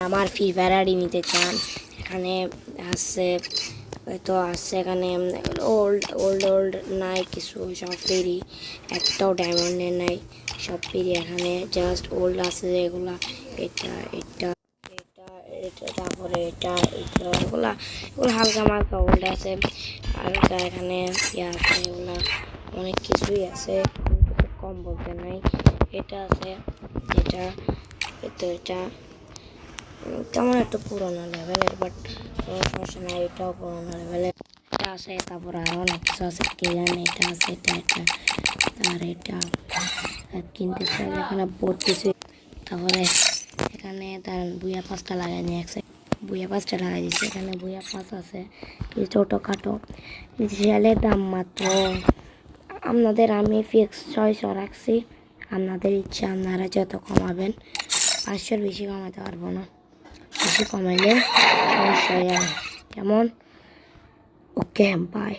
আমার free fire ID নিতে চান, এখানে আছে হয়তো আছে এখানে ওল্ড ওল্ড ওল্ড নাই, কিছু সব ফ্রি, একটাও ডায়মন্ডের নাই, সব ফ্রি। এখানে জাস্ট ওল্ড আছে যেগুলা, এটা এটা এটা এটা তারপরে এটা এটা এগুলা এগুলো হালকা মালকা ওল্ড আছে। হালকা এখানে ইয়ে আছে, এগুলা অনেক কিছুই আছে, কিছু কম বলতে নাই। এটা আছে, এটা এটা এটা তেমন একটা পুরোনো লেভেলের, বাট কোনো সমস্যা নাই, এটাও পুরোনো লেভেলের। এটা আছে, তারপর আরও অনেক কিছু আছে, কে জানে। এটা আছে, এটা এটা আর এটা কিনতে চাইলে এখানে বহুত কিছু। তারপরে এখানে তার বুয়া পাঁচটা লাগাই নিয়ে এক সাইড, বুয়া পাঁচটা লাগাই দিচ্ছে। এখানে বুয়া পাঁচ আছে, কিছু ছোটোখাটো শেয়ালের দাম মাত্র আপনাদের আমি ফিক্স 600 রাখছি। আপনাদের ইচ্ছা, আপনারা যত কমাবেন। 500-র বেশি কমাতে পারবো না, বেশি কমাইলে সমস্যা হয়ে যাবে। কেমন? ওকে, বাই।